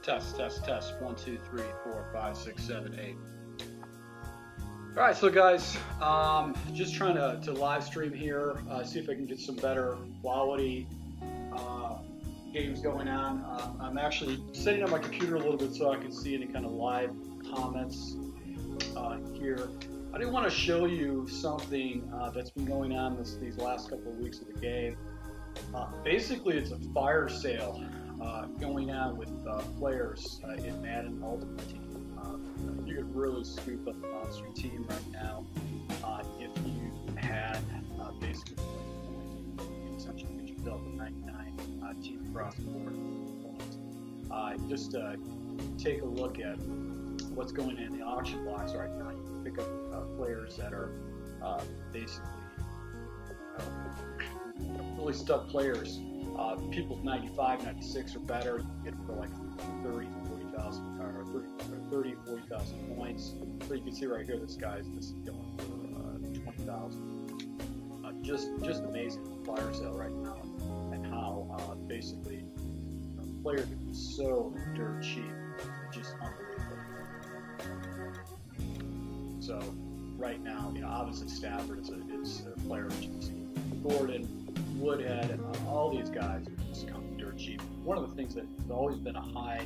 Test, test, test. 1, 2, 3, 4, 5, 6, 7, 8. All right, so guys, just trying to live stream here, see if I can get some better quality games going on. I'm actually setting up my computer a little bit so I can see any kind of live comments here. I did want to show you something that's been going on these last couple of weeks of the game. Basically, it's a fire sale going on with players in Madden Ultimate Team. You could really scoop up a monster team right now if you had basically essentially get yourself a 99 team across the board. Just take a look at what's going in the auction blocks right now. You can pick up players that are basically really stud players. People 95, 96 or better, you can get them for like 30, 40,000 or 30, 40,000 points. So you can see right here, this is going for 20,000. Just amazing fire sale right now, and how basically the player can be so dirt cheap, just unbelievable. So right now, obviously Stafford is a player that you can see. Gordon, Woodhead, all these guys just come dirt cheap. One of the things that has always been a high,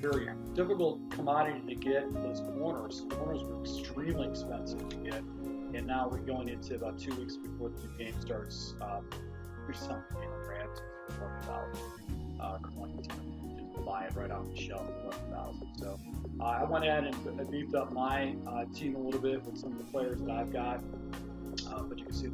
very difficult commodity to get was corners. Corners were extremely expensive to get, and now we're going into about 2 weeks before the new game starts. There's some Rams for 11,000 coins. Just buy it right off the shelf for 11,000. So I went ahead and beefed up my team a little bit with some of the players that I've got. But you can see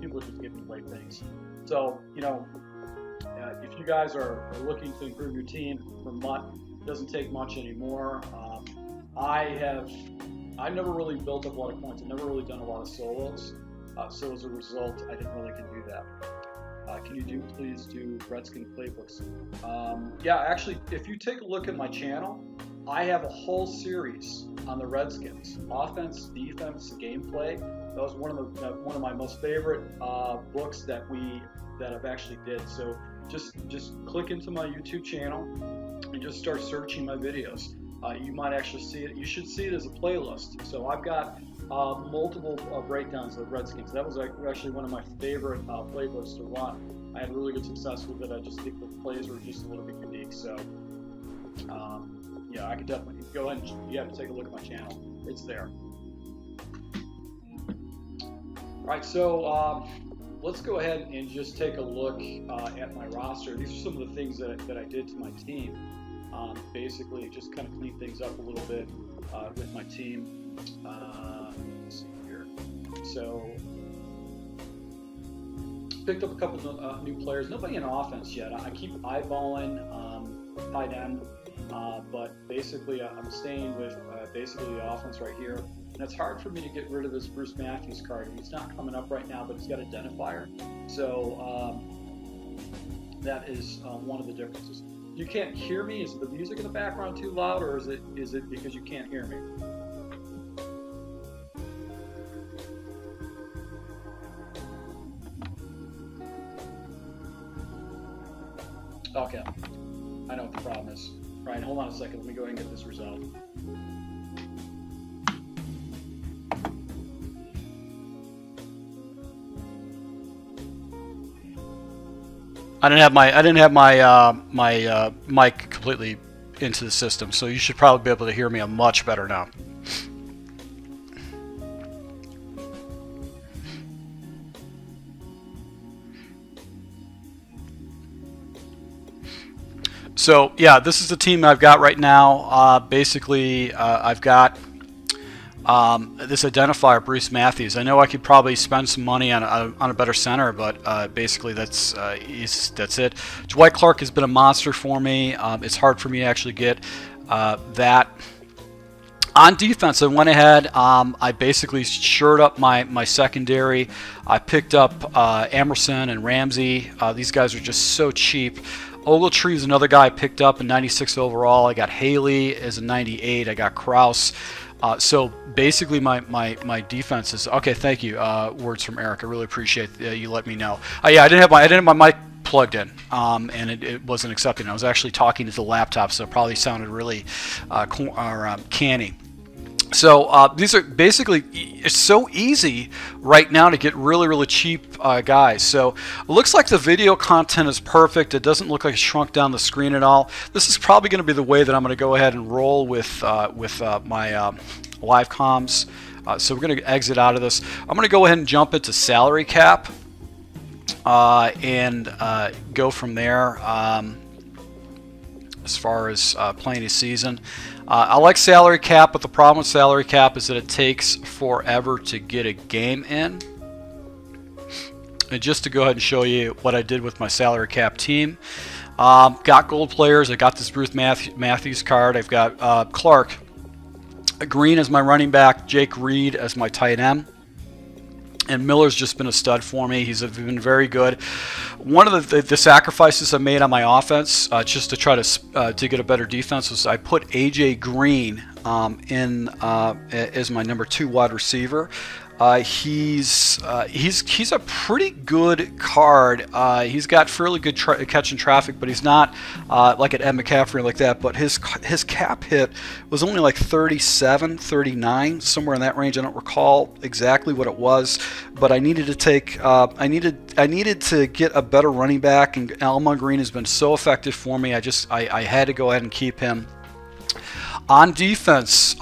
people are just giving away things. So, if you guys are looking to improve your team, it doesn't take much anymore. I've never really built up a lot of points. I've never really done a lot of solos. So as a result, I didn't really can do that. Can you please do Redskin playbooks? Yeah, actually, if you take a look at my channel, I have a whole series on the Redskins, offense, defense, gameplay. That was one of my most favorite books that I've actually did. So just click into my YouTube channel and just start searching my videos. You might actually see it. You should see it as a playlist. So I've got multiple breakdowns of the Redskins. That was actually one of my favorite playbooks to run. I had really good success with it. I just think the plays were just a little bit unique. So yeah, I could definitely go ahead and you have to take a look at my channel. It's there. Alright, so let's go ahead and just take a look at my roster. These are some of the things that I did to my team. Basically, just kind of clean things up a little bit with my team. Let's see here. So, picked up a couple of new players. Nobody in offense yet. I keep eyeballing tight end, but basically I'm staying with basically the offense right here. And it's hard for me to get rid of this Bruce Matthews card. He's not coming up right now, but he's got identifier. So that is one of the differences. You can't hear me? Is the music in the background too loud, or is it because you can't hear me? Okay, I know what the problem is. Right, hold on a second. Let me go ahead and get this resolved. I didn't have my mic completely into the system, so you should probably be able to hear me much better now. So yeah, this is the team I've got right now. Basically, I've got this identifier, Bruce Matthews. I know I could probably spend some money on a better center, but basically that's it. Dwight Clark has been a monster for me. It's hard for me to actually get that. On defense, I went ahead. I basically shored up my secondary. I picked up Emerson and Ramsey. These guys are just so cheap. Ogletree is another guy I picked up in 96 overall. I got Haley as a 98. I got Kraus. So basically my defense is okay. Thank you. Words from Eric. I really appreciate you letting me know. Yeah, I didn't have my mic plugged in, and it wasn't accepting. I was actually talking to the laptop, so it probably sounded really canny. So these are basically, it's so easy right now to get really cheap guys. So it looks like the video content is perfect. It doesn't look like it shrunk down the screen at all. This is probably going to be the way that I'm going to go ahead and roll with my live comms. So we're going to exit out of this. I'm going to go ahead and jump into salary cap and go from there as far as playing a season. I like salary cap, but the problem with salary cap is that it takes forever to get a game in. And just to go ahead and show you what I did with my salary cap team, got gold players. I got this Bruce Matthews card. I've got Clark Green as my running back, Jake Reed as my tight end. And Miller's just been a stud for me. He's been very good. One of the sacrifices I made on my offense, just to try to get a better defense, was I put AJ Green in as my number 2 wide receiver. He's a pretty good card. He's got fairly good catching traffic, but he's not like an Ed McCaffrey like that. But his cap hit was only like 37, 39, somewhere in that range. I don't recall exactly what it was, but I needed to take I needed to get a better running back, and Almon Green has been so effective for me. I had to go ahead and keep him. On defense,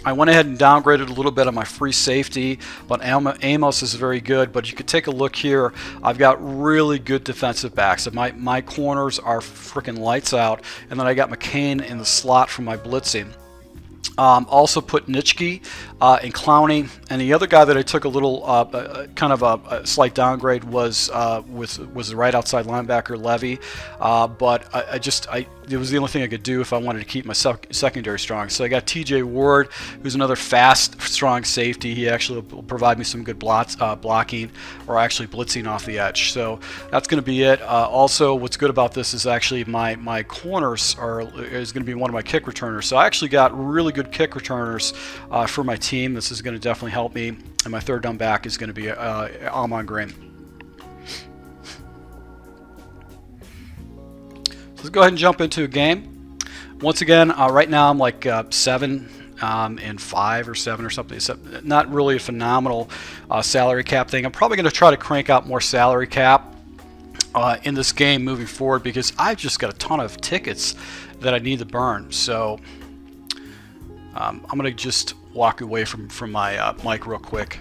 I went ahead and downgraded a little bit on my free safety, but Amos is very good. But you could take a look here. I've got really good defensive backs. My corners are freaking lights out, and then I got McCain in the slot for my blitzing. Also put Nitschke and Clowney, and the other guy that I took a little kind of a slight downgrade was the right outside linebacker Levy, but it was the only thing I could do if I wanted to keep my secondary strong. So I got TJ Ward, who's another fast, strong safety. He actually will provide me some good blocking, or actually blitzing off the edge. So that's going to be it. Also, what's good about this is actually my corners is going to be one of my kick returners. So I actually got really good kick returners for my team. This is going to definitely help me. And my third down back is going to be Almon Green. Let's go ahead and jump into a game. Once again, right now I'm like 7 and 5 or 7 or something. So not really a phenomenal salary cap thing. I'm probably going to try to crank out more salary cap in this game moving forward, because I've just got a ton of tickets that I need to burn. So I'm going to just walk away from my mic real quick.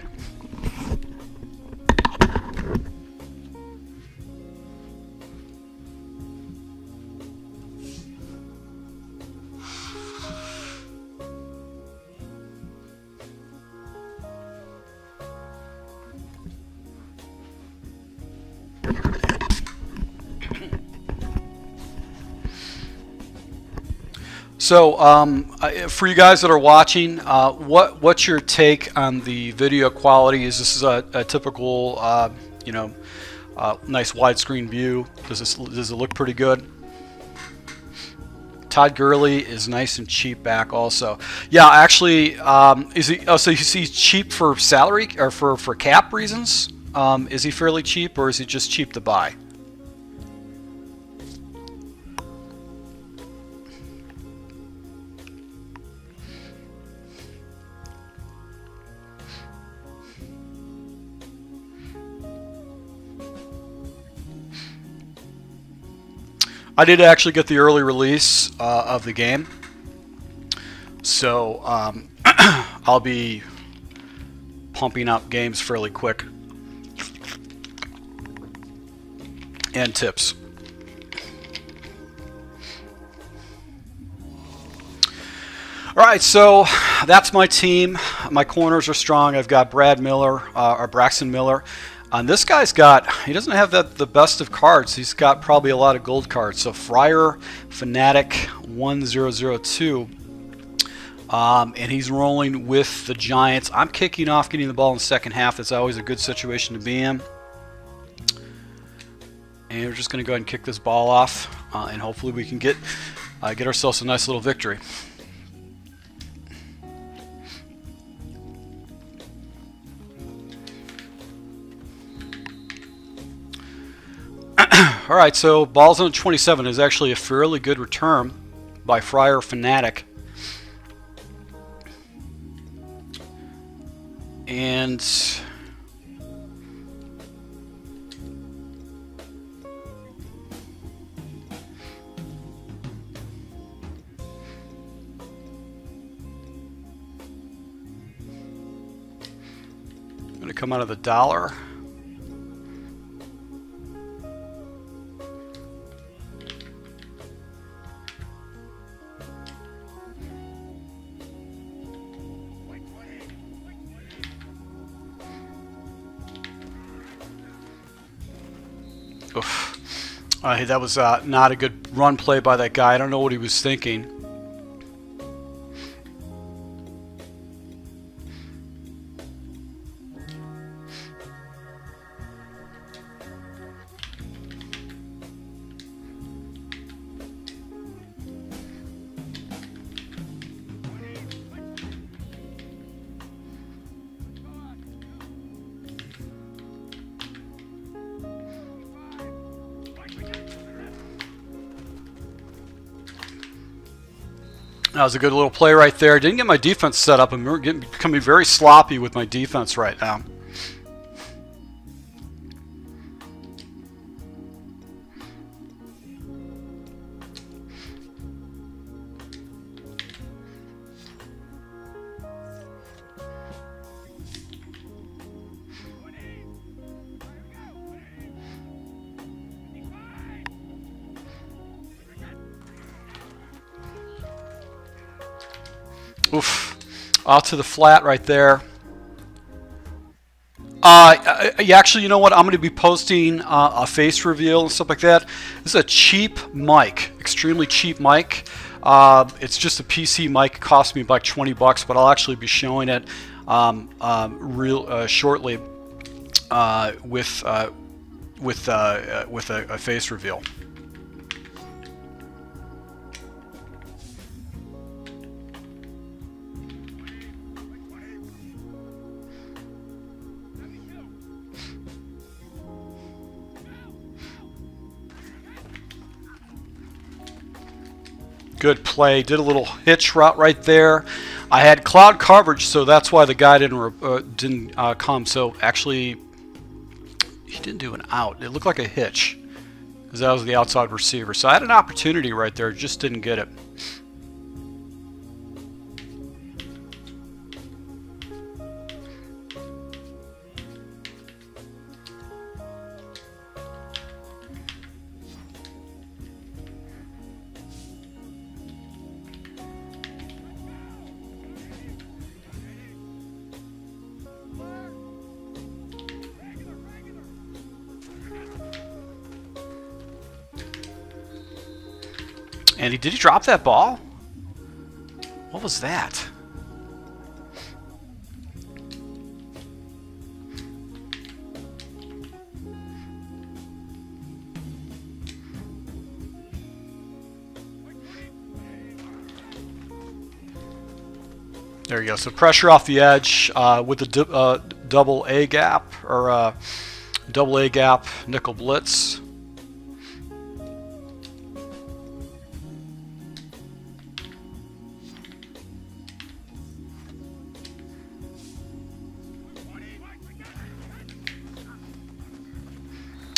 So for you guys that are watching, what's your take on the video quality? Is this a typical, nice widescreen view? Does it look pretty good? Todd Gurley is nice and cheap back also. Yeah, actually, is he? Oh, so he's cheap for salary or for cap reasons? Is he fairly cheap, or is he just cheap to buy? I did actually get the early release of the game, so I'll be pumping out games fairly quick, and tips. Alright, so that's my team. My corners are strong. I've got Brad Miller, or Braxton Miller. And this guy's he doesn't have the best of cards. He's got probably a lot of gold cards. So Fryer Fanatic 1002. And he's rolling with the Giants. I'm kicking off, getting the ball in the second half. That's always a good situation to be in. And we're just going to go ahead and kick this ball off. And hopefully we can get ourselves a nice little victory. All right, so balls on 27 is actually a fairly good return by Friar Fanatic. And I'm going to come out of the dollar. Oof. That was not a good run play by that guy. I don't know what he was thinking. That was a good little play right there. Didn't get my defense set up. I'm becoming very sloppy with my defense right now. Oof. Out to the flat right there. Actually, you know what? I'm going to be posting a face reveal and stuff like that. This is a cheap mic, extremely cheap mic. It's just a PC mic. It cost me about 20 bucks, but I'll actually be showing it shortly with a face reveal. Good play. Did a little hitch route right there. I had cloud coverage, so that's why the guy didn't come. So actually, he didn't do an out. It looked like a hitch, because that was the outside receiver. So I had an opportunity right there, just didn't get it. And did he drop that ball? What was that? There you go. So pressure off the edge with the double A gap, or double A gap nickel blitz.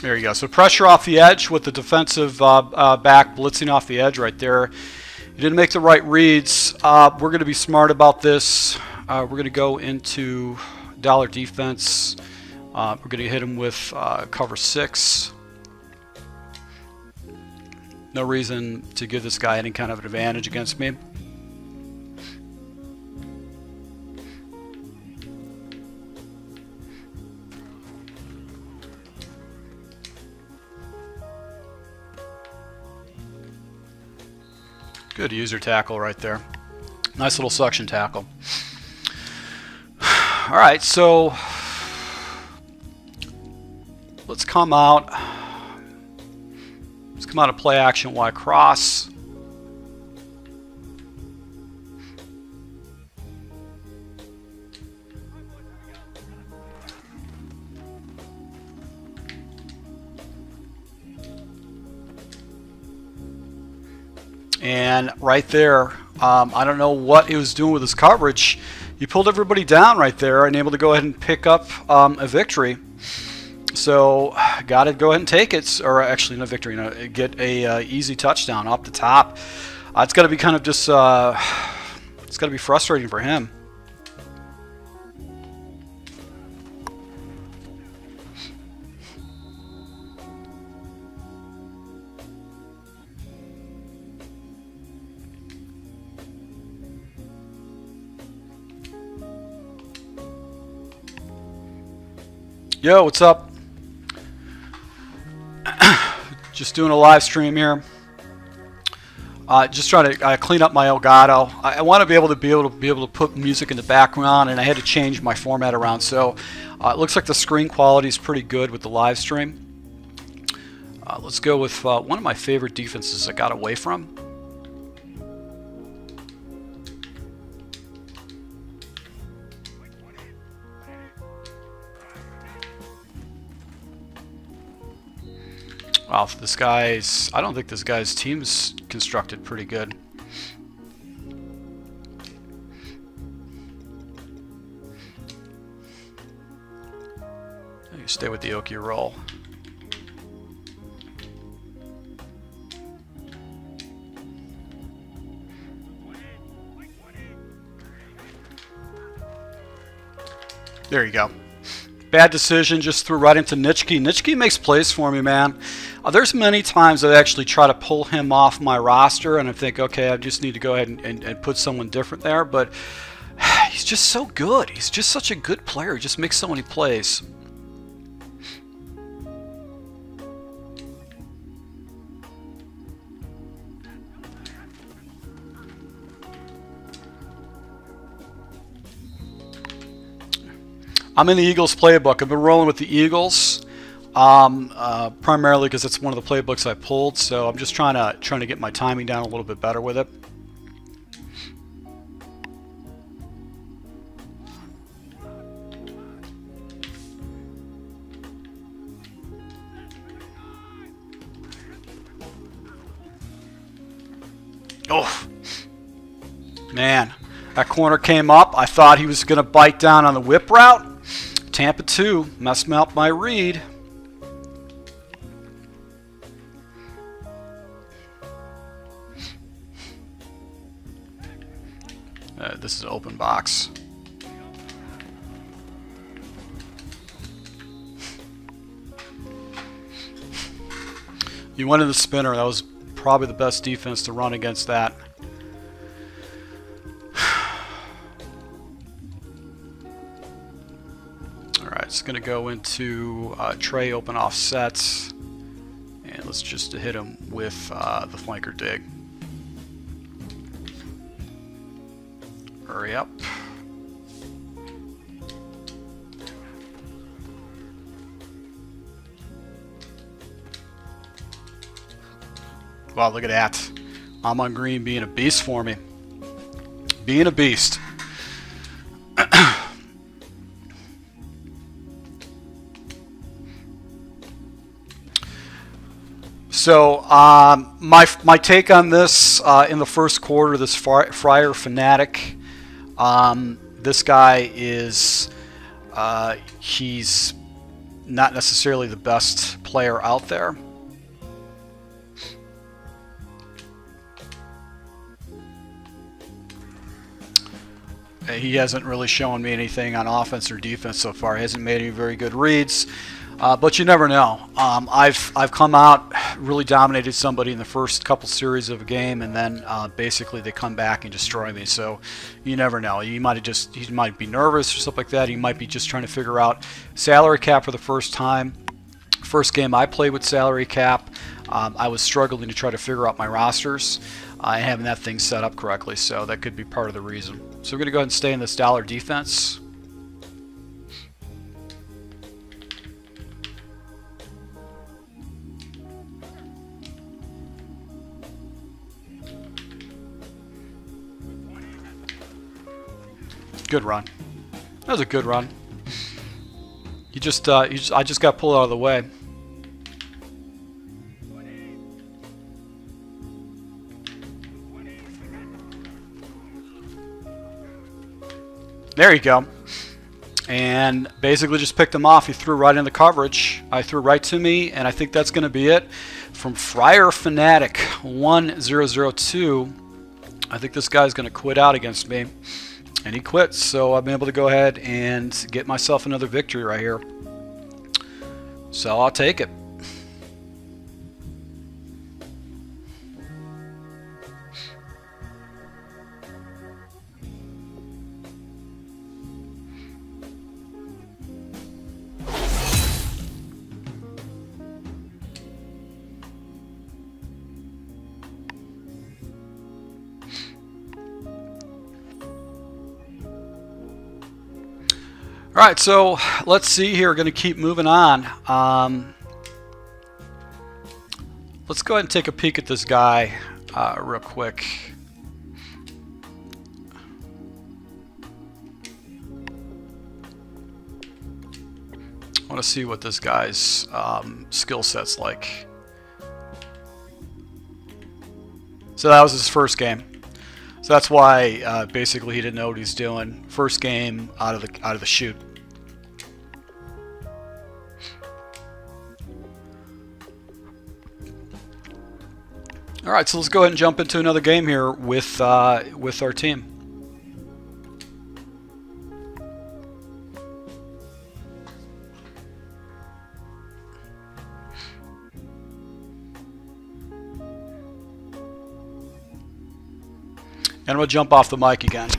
There you go. So pressure off the edge with the defensive back blitzing off the edge right there. You didn't make the right reads. We're going to be smart about this. We're going to go into dollar defense. We're going to hit him with cover 6. No reason to give this guy any kind of an advantage against me. Good user tackle right there. Nice little suction tackle. All right, so let's come out. Let's come out of play action Y cross. And right there, I don't know what he was doing with his coverage. He pulled everybody down right there and able to go ahead and pick up a victory. So got to go ahead and take it, or actually not victory, get a easy touchdown off the top. It's got to be kind of just, it's got to be frustrating for him. Yo, what's up? Just doing a live stream here. Just trying to clean up my Elgato. I want to be able to put music in the background, and I had to change my format around. So it looks like the screen quality is pretty good with the live stream. Let's go with one of my favorite defenses I got away from. Wow, this guy's... I don't think this guy's team's constructed pretty good. You stay with the Oki roll. There you go. Bad decision, just threw right into Nitschke. Nitschke makes plays for me, man. There's many times I actually try to pull him off my roster, and I think, okay, I just need to go ahead and put someone different there, but he's just so good. He's just such a good player. He just makes so many plays. I'm in the Eagles playbook. I've been rolling with the Eagles primarily because it's one of the playbooks I pulled. So I'm just trying to get my timing down a little bit better with it. Oh, man. That corner came up. I thought he was going to bite down on the whip route. Tampa 2 messed me up my read. This is an open box. You went in the spinner. That was probably the best defense to run against that. It's going to go into tray open offsets, and let's just hit him with the flanker dig. Hurry up. Wow, look at that. I'm on green being a beast for me. Being a beast. So my take on this in the first quarter, this Fryer fanatic, this guy is he's not necessarily the best player out there. He hasn't really shown me anything on offense or defense so far. He hasn't made any very good reads. But you never know. I've come out, really dominated somebody in the first couple series of a game, and then basically they come back and destroy me. So you never know. He might be nervous or something like that. He might be just trying to figure out salary cap for the first time. First game I played with salary cap, I was struggling to try to figure out my rosters and having that thing set up correctly. So that could be part of the reason. So we're going to go ahead and stay in this dollar defense. Good run. That was a good run. I just got pulled out of the way. There you go. And basically just picked him off. He threw right in the coverage. I threw right to me, and I think that's going to be it. From Friar Fanatic 1002, I think this guy's going to quit out against me. And he quits, so I'm able to go ahead and get myself another victory right here. So I'll take it. All right, so let's see here. We're going to keep moving on. Let's go ahead and take a peek at this guy real quick. I want to see what this guy's skill set's like. So that was his first game. So that's why basically he didn't know what he's doing. First game out of the chute. All right, so let's go ahead and jump into another game here with our team. And I'm going to jump off the mic again.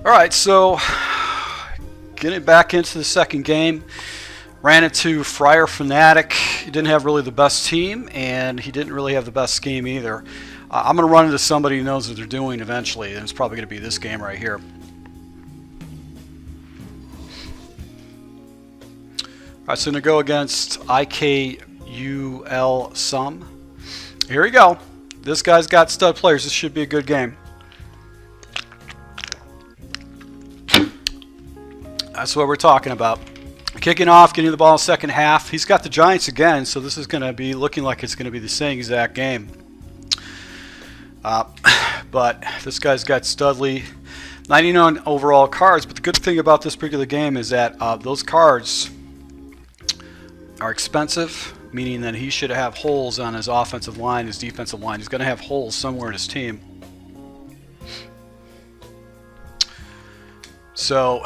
Alright, so getting back into the second game, ran into Friar Fanatic. He didn't have really the best team, and he didn't really have the best scheme either. I'm going to run into somebody who knows what they're doing eventually, and it's probably going to be this game right here. Alright, so I'm going to go against IKUL Sum. Here we go. This guy's got stud players. This should be a good game. That's what we're talking about. Kicking off, getting the ball in the second half. He's got the Giants again, so this is going to be looking like it's going to be the same exact game. But this guy's got Studley, 99 overall cards. But the good thing about this particular game is that those cards are expensive, meaning that he should have holes on his offensive line, his defensive line. He's going to have holes somewhere in his team. So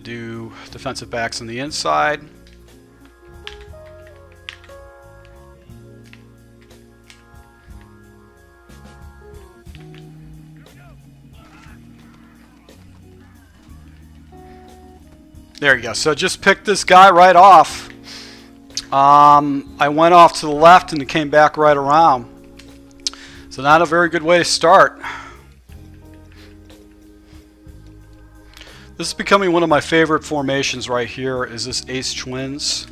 do defensive backs on the inside. There you go. So just picked this guy right off. I went off to the left and it came back right around. So not a very good way to start. This is becoming one of my favorite formations right here, is this Ace Twins.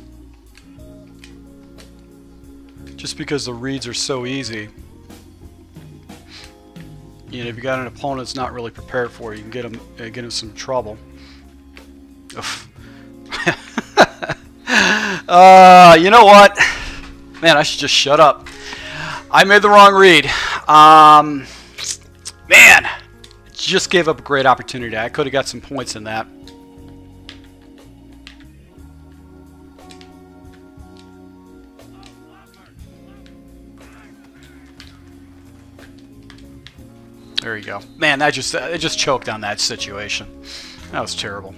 Just because the reads are so easy. You know, if you got an opponent that's not really prepared for it, you can get him some trouble. You know what? Man, I should just shut up. I made the wrong read. Man, just gave up a great opportunity. I could have got some points in that. There you go. Man, it just choked on that situation. That was terrible.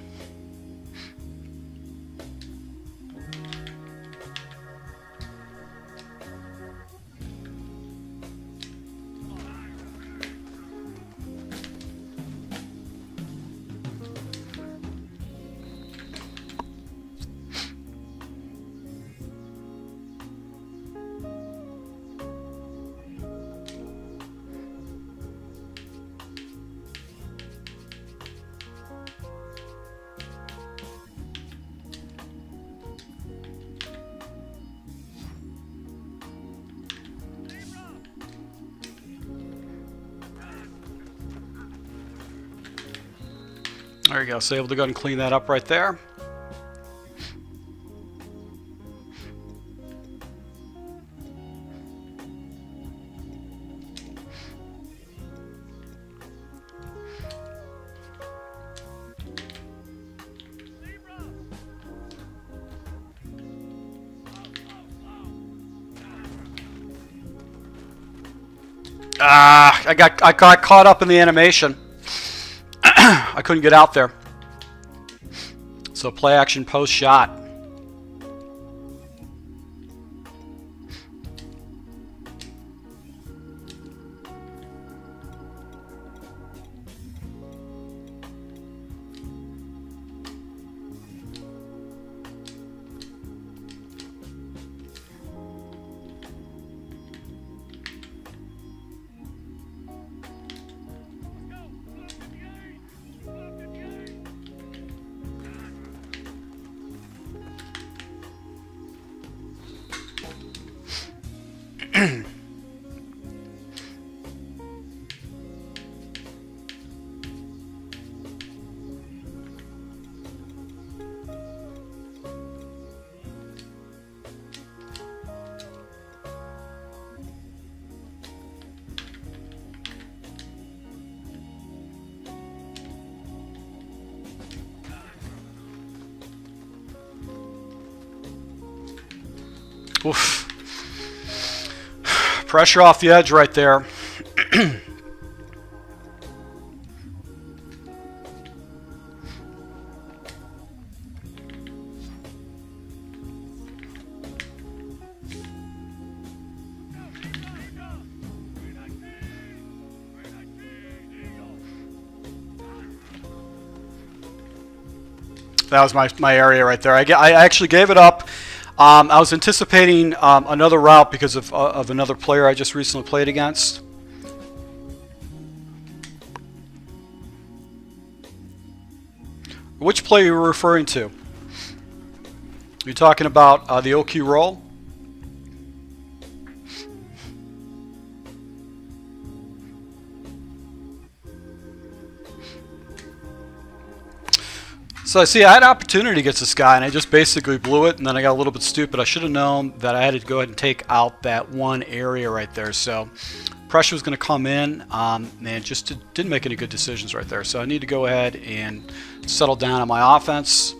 There you go. So able to go ahead and clean that up right there. I got caught up in the animation. I couldn't get out there. So play action post shot. Oof. Pressure off the edge right there. That was my area right there. I actually gave it up. I was anticipating another route because of another player I just recently played against. Which player are you referring to? You're talking about the OQ roll? So I see I had an opportunity against this guy and I just basically blew it, and then I got a little bit stupid. I should have known that I had to go ahead and take out that one area right there. So pressure was going to come in, and just didn't make any good decisions right there. So I need to go ahead and settle down on my offense.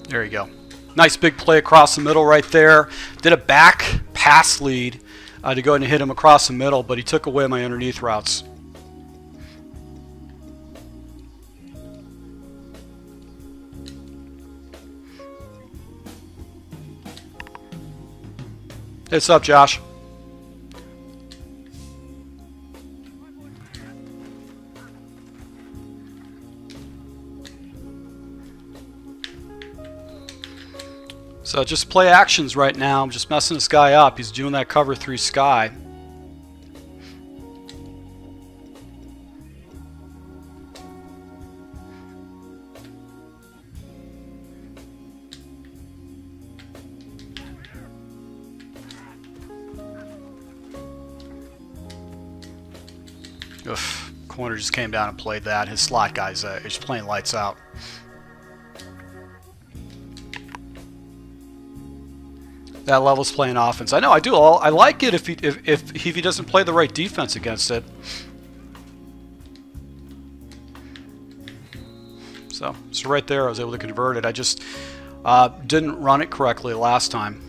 There you go. Nice big play across the middle right there. Did a back pass lead to go ahead and hit him across the middle, but he took away my underneath routes. What's up, Josh? So just play actions right now. I'm just messing this guy up. He's doing that cover 3 sky. Oof. Corner just came down and played that. His slot guy's just playing lights out. that level's playing offense. I know, I do. I like it if he doesn't play the right defense against it. So right there, I was able to convert it. I just didn't run it correctly last time.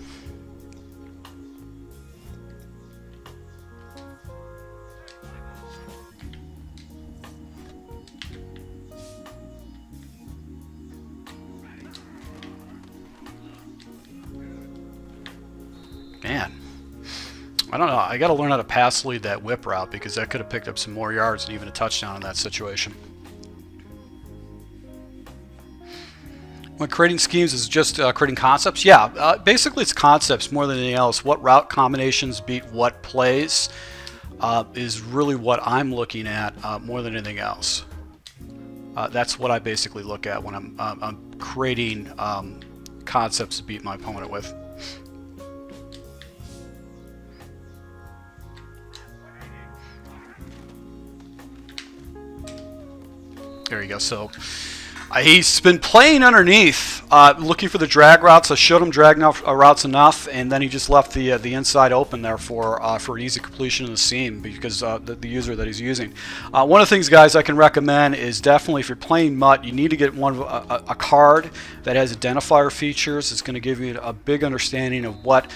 Man, I don't know. I got to learn how to pass lead that whip route, because that could have picked up some more yards and even a touchdown in that situation. When creating schemes is just creating concepts? Yeah, basically it's concepts more than anything else. What route combinations beat what plays is really what I'm looking at more than anything else. That's what I basically look at when I'm creating concepts to beat my opponent with. There you go. So he's been playing underneath, looking for the drag routes. I showed him drag routes enough, and then he just left the inside open there for an easy completion of the seam, because the user that he's using. One of the things, guys, I can recommend is definitely, if you're playing MUT, you need to get a card that has identifier features. It's going to give you a big understanding of what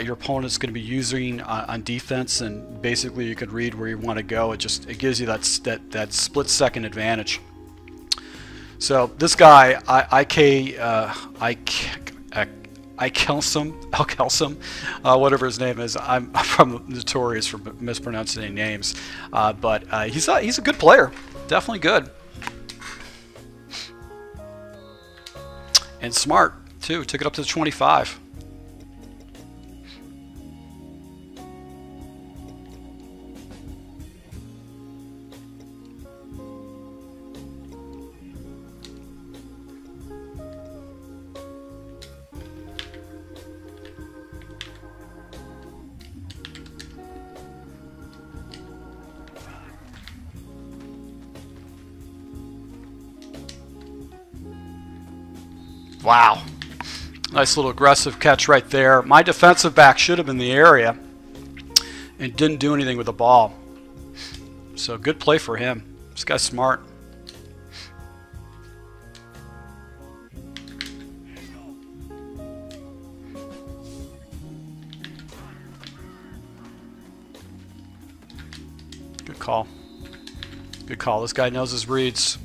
your opponent's going to be using on defense, and basically you could read where you want to go. It gives you that split-second advantage. So this guy, Kelsum, whatever his name is. I'm notorious for mispronouncing names, but he's a good player, definitely good, and smart too. Took it up to 25. Wow. Nice little aggressive catch right there. My defensive back should have been in the area and didn't do anything with the ball. So good play for him. This guy's smart. Good call. Good call. This guy knows his reads.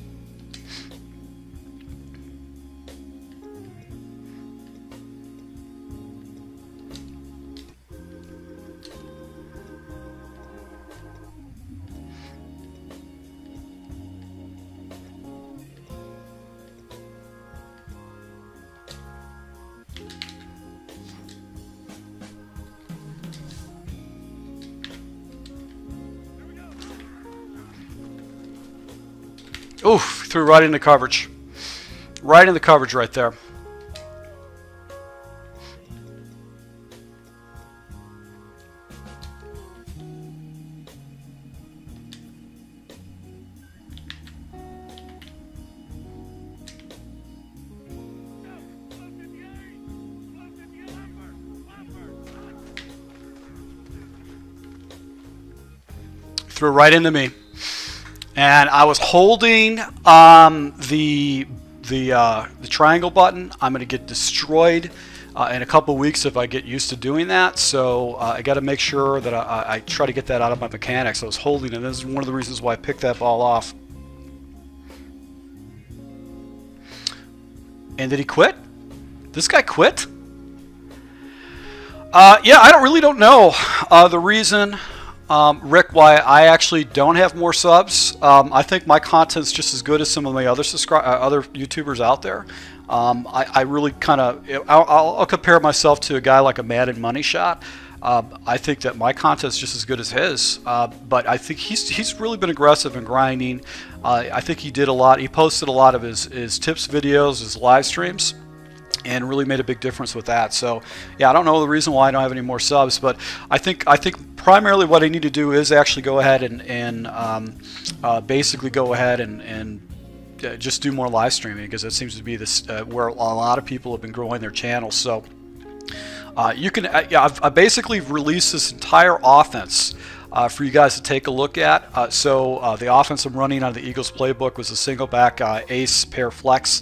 Oof, threw right into coverage. Right in the coverage right there. Threw right into me. And I was holding the triangle button. I'm going to get destroyed in a couple weeks if I get used to doing that. So I got to make sure that I try to get that out of my mechanics. I was holding, and this is one of the reasons why I picked that ball off. And did he quit? This guy quit? Yeah, I really don't know the reason. Rick, why I actually don't have more subs. I think my content's just as good as some of my other other YouTubers out there. I really kind of, I'll compare myself to a guy like a Madden Moneyshot. I think that my content's just as good as his, but I think he's really been aggressive in grinding. I think he did a lot. He posted a lot of his tips videos, his live streams, and really made a big difference with that. So yeah, I don't know the reason why I don't have any more subs, but I think primarily what I need to do is actually go ahead and basically go ahead and just do more live streaming, because it seems to be this where a lot of people have been growing their channels. So You can, I've basically released this entire offense for you guys to take a look at. The offense I'm running out of the Eagles playbook was a single back ace pair flex.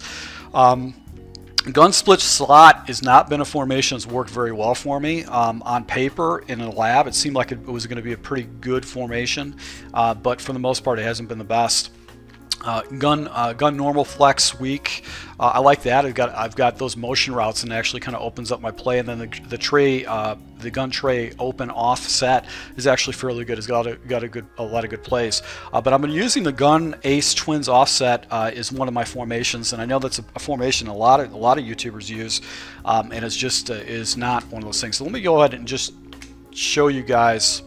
Gun split slot has not been a formation that's worked very well for me. On paper, in a lab, it seemed like it was going to be a pretty good formation, but for the most part, it hasn't been the best. Gun normal flex weak. I like that. I've got those motion routes, and it actually kind of opens up my play. And then the gun tray open offset is actually fairly good. It's got a lot of good plays. But I've been using the gun ace twins offset is one of my formations, and I know that's a formation a lot of YouTubers use, and it's just is not one of those things. So let me go ahead and just show you guys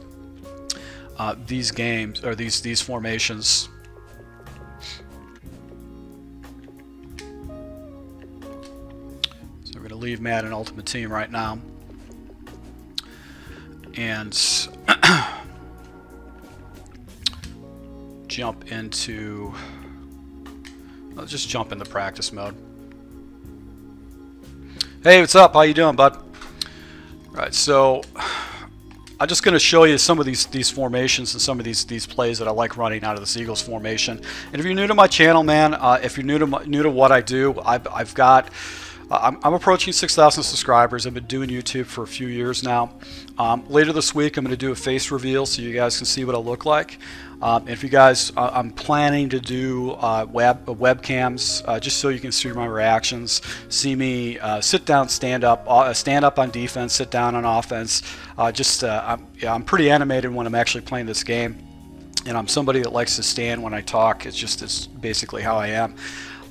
these games or these formations. Leave Madden Ultimate Team right now, and jump into. Let's just jump into practice mode. Hey, what's up? How you doing, bud? All right, so I'm just going to show you some of these formations and some of these plays that I like running out of the Eagles formation. And if you're new to my channel, man, if you're new to what I do, I've got. I'm approaching 6,000 subscribers. I've been doing YouTube for a few years now. Later this week, I'm going to do a face reveal so you guys can see what I look like. If you guys, I'm planning to do webcams just so you can see my reactions, see me sit down, stand up on defense, sit down on offense. I'm pretty animated when I'm actually playing this game, and I'm somebody that likes to stand when I talk. It's basically how I am.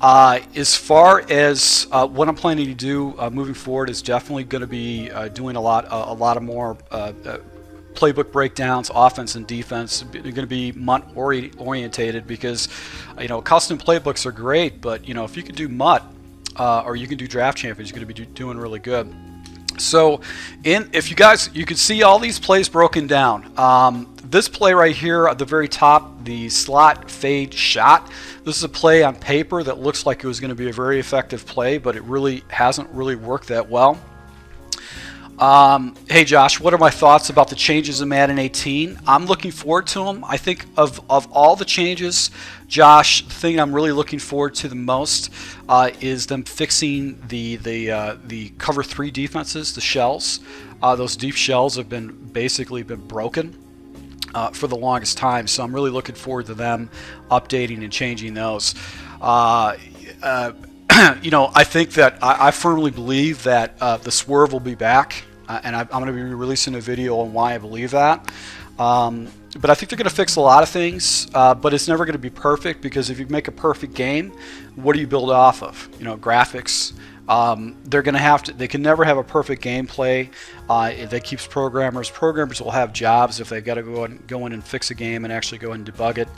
As far as what I'm planning to do moving forward is definitely going to be doing a lot of more playbook breakdowns, offense and defense. They're going to be MUT orientated because custom playbooks are great, but if you can do MUT or you can do draft champions, you're going to be doing really good. So, if you can see all these plays broken down. This play right here at the very top, the slot fade shot. This is a play on paper that looks like it was going to be a very effective play, but it really hasn't really worked that well. Hey Josh, what are my thoughts about the changes in Madden 18? I'm looking forward to them. I think of all the changes, Josh, the thing I'm really looking forward to the most is them fixing the cover 3 defenses, the shells. Those deep shells have basically been broken for the longest time, so I'm really looking forward to them updating and changing those. I think that I firmly believe that the swerve will be back, and I'm going to be releasing a video on why I believe that. But I think they're going to fix a lot of things, but it's never going to be perfect, because if you make a perfect game, what do you build off of? Graphics. They're going to have to. They can never have a perfect gameplay. That keeps programmers. Programmers will have jobs if they've got to go in and fix a game and actually go and debug it,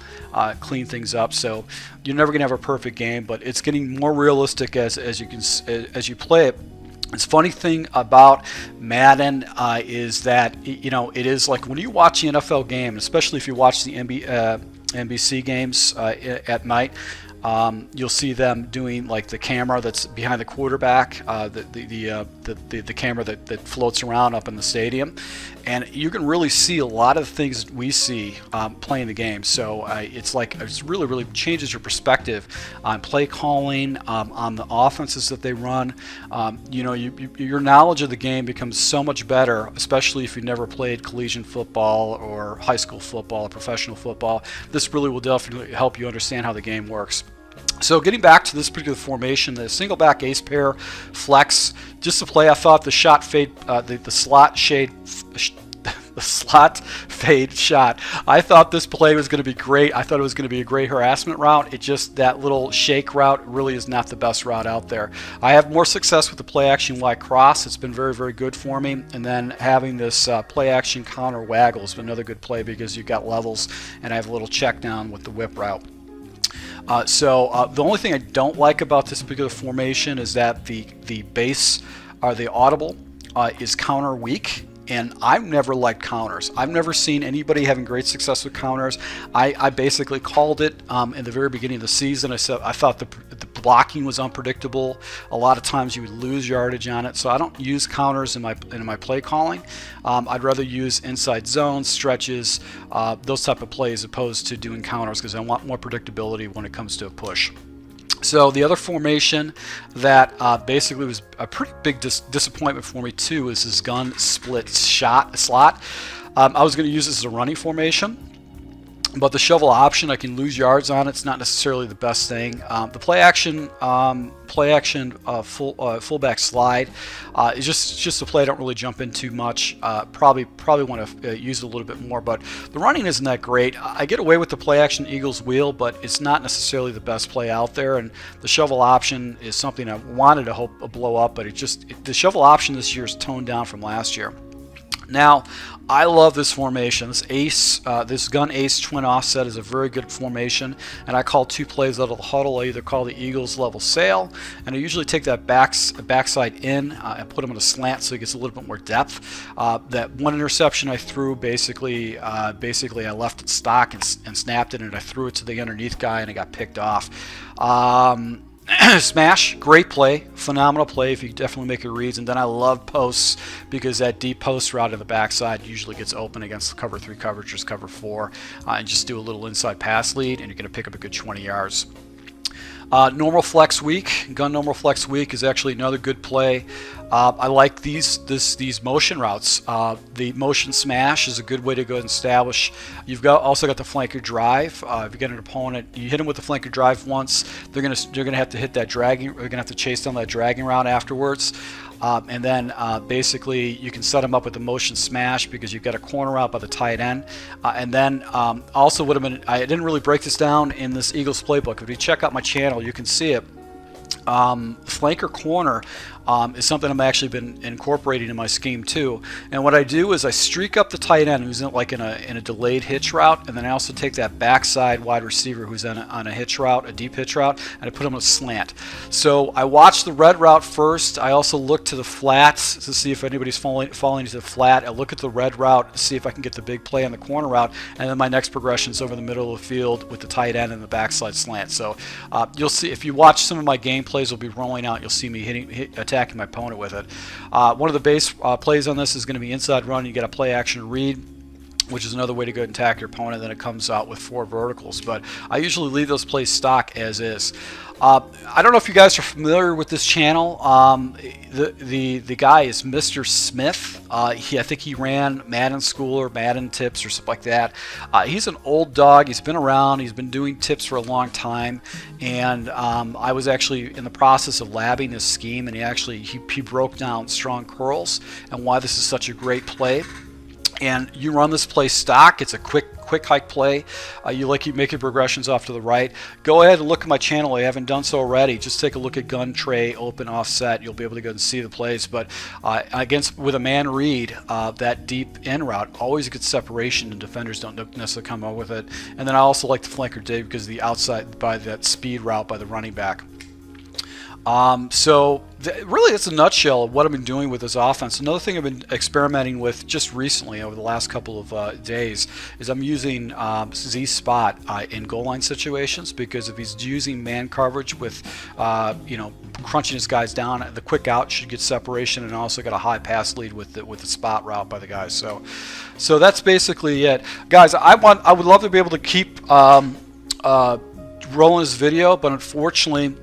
clean things up. So you're never going to have a perfect game, but it's getting more realistic as you play it. It's funny thing about Madden is that it is like when you watch the NFL game, especially if you watch the NBC games at night. You'll see them doing like the camera that's behind the quarterback, the camera that floats around up in the stadium, and you can really see a lot of the things we see playing the game. So it's really changes your perspective on play calling, on the offenses that they run. Your knowledge of the game becomes so much better, especially if you never played collegiate football or high school football or professional football. This really will definitely help you understand how the game works. So getting back to this particular formation, the single back ace pair flex, just to play, I thought the shot fade, the slot fade shot. I thought this play was going to be great. I thought it was going to be a great harassment route. That little shake route really is not the best route out there. I have more success with the play action Y cross. It's been very, very good for me. And then having this play action counter waggle has been another good play because you've got levels, and I have a little check down with the whip route. The only thing I don't like about this particular formation is that the base, the audible, is counter weak, and I've never liked counters. I've never seen anybody having great success with counters. I basically called it in the very beginning of the season. I said I thought the blocking was unpredictable. A lot of times you would lose yardage on it. So I don't use counters in my play calling. I'd rather use inside zones, stretches, those type of plays as opposed to doing counters because I want more predictability when it comes to a push. So the other formation that basically was a pretty big disappointment for me too is this gun split slot. I was going to use this as a running formation, but the shovel option, I can lose yards on it. It's not necessarily the best thing. The play action fullback slide is just a play I don't really jump into much. Probably want to use it a little bit more, but the running isn't that great. I get away with the play action Eagles wheel, but it's not necessarily the best play out there. And the shovel option is something I wanted to hope blow up, but the shovel option this year is toned down from last year. Now, I love this formation. This gun ace twin offset is a very good formation, and I call 2 plays out of the huddle. I either call the Eagles level sail, and I usually take that backside in and put him in a slant so he gets a little bit more depth. That one interception I threw, basically I left it stock and snapped it, and I threw it to the underneath guy, and it got picked off. Smash, great play, phenomenal play if you definitely make your reads. And then I love posts because that deep post route to the backside usually gets open against cover 3 coverage or cover 4, and just do a little inside pass lead and you're going to pick up a good 20 yards. Normal flex week, gun normal flex week is actually another good play. I like these motion routes. The motion smash is a good way to go and establish. You've also got the flanker drive. If you get an opponent, you hit them with the flanker drive once, they're gonna have to hit that dragging. They're gonna have to chase down that dragging route afterwards. And then basically you can set them up with the motion smash because you've got a corner out by the tight end. And then also would have been, I didn't really break this down in this Eagles playbook. If you check out my channel, you can see it. Flanker corner is something I've actually been incorporating in my scheme too. And what I do is I streak up the tight end who's in a delayed hitch route, and then I also take that backside wide receiver who's on a hitch route, a deep hitch route, and I put him on a slant. So I watch the red route first. I also look to the flats to see if anybody's falling into the flat. I look at the red route to see if I can get the big play on the corner route, and then my next progression is over the middle of the field with the tight end and the backside slant. So you'll see if you watch some of my gameplays, will be rolling out. You'll see me attacking my opponent with it. One of the base plays on this is going to be inside run. You get a play action read, which is another way to go and attack your opponent. Then it comes out with 4 verticals, but I usually leave those plays stock as is. I don't know if you guys are familiar with this channel. The guy is Mr. Smith. I think he ran Madden School or Madden Tips or something like that. He's an old dog. He's been around. He's been doing tips for a long time. And I was actually in the process of labbing his scheme, and he broke down strong curls and why this is such a great play. And you run this play stock. It's a quick hike play. You make your progressions off to the right. Go ahead and look at my channel if you haven't done so already. Just take a look at gun tray, open, offset. You'll be able to go and see the plays. But with a man read, that deep in route, always gets separation, and defenders don't necessarily come up with it. And then I also like the flanker dig because of the outside by that speed route by the running back. Really, that's a nutshell of what I've been doing with this offense. Another thing I've been experimenting with just recently over the last couple of days is I'm using Z-spot in goal line situations, because if he's using man coverage with, crunching his guys down, the quick out should get separation, and also got a high pass lead with the spot route by the guys. So that's basically it, guys. I would love to be able to keep rolling this video, but unfortunately,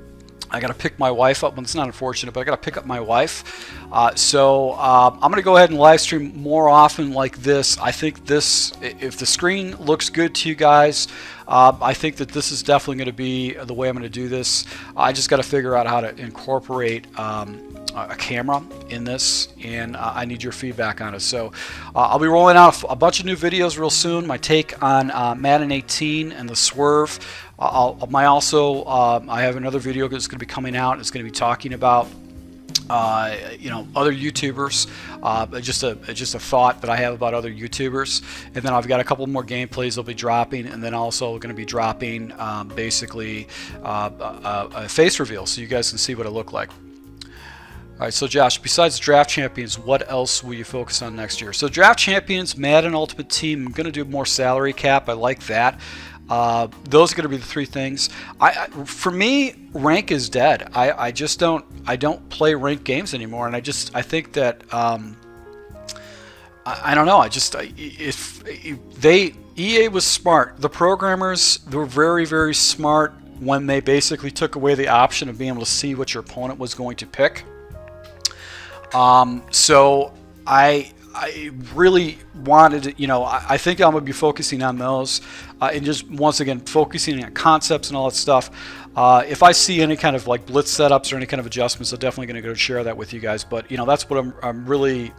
I got to pick my wife up. Well, it's not unfortunate, but I got to pick up my wife. So I'm going to go ahead and live stream more often like this. I think this, if the screen looks good to you guys, I think that this is definitely going to be the way I'm going to do this. I just got to figure out how to incorporate a camera in this, and I need your feedback on it. So I'll be rolling out a bunch of new videos real soon. My take on Madden 18 and the swerve. I have another video that's going to be coming out. It's going to be talking about other YouTubers, just a thought that I have about other YouTubers. And then I've got a couple more gameplays that'll be dropping, and then also going to be dropping basically a face reveal so you guys can see what it looked like. All right, so Josh, besides Draft Champions, what else will you focus on next year? So Draft Champions, Madden Ultimate Team, I'm going to do more salary cap. I like that. Those are going to be the three things. For me, rank is dead. I just don't play ranked games anymore, and I think that I don't know. EA was smart. The programmers, they were very, very smart when they basically took away the option of being able to see what your opponent was going to pick. So I really wanted to, I think I'm going to be focusing on those and just once again focusing on concepts and all that stuff. If I see any kind of like blitz setups or any kind of adjustments, I'm definitely going to go share that with you guys. But that's what I'm really,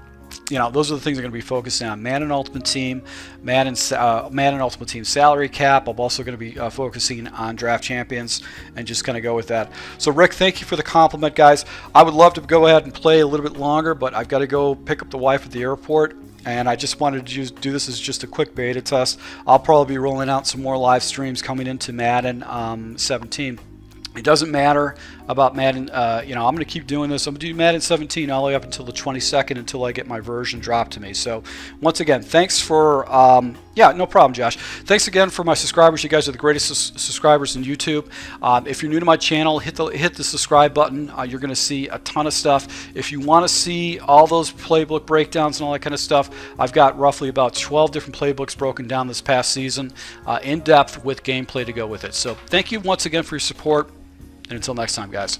those are the things I'm going to be focusing on. Madden Ultimate Team, Madden Ultimate Team salary cap. I'm also going to be focusing on draft champions and just kind of go with that. So Rick, thank you for the compliment, guys. I would love to go ahead and play a little bit longer, but I've got to go pick up the wife at the airport. And I just wanted to do this as just a quick beta test. I'll probably be rolling out some more live streams coming into Madden 17. It doesn't matter about Madden, I'm going to keep doing this. I'm going to do Madden 17 all the way up until the 22nd until I get my version dropped to me. So once again, thanks for, yeah, no problem, Josh. Thanks again for my subscribers. You guys are the greatest subscribers in YouTube. If you're new to my channel, hit the subscribe button. You're going to see a ton of stuff. If you want to see all those playbook breakdowns and all that kind of stuff, I've got roughly about 12 different playbooks broken down this past season in depth with gameplay to go with it. So thank you once again for your support. And until next time, guys.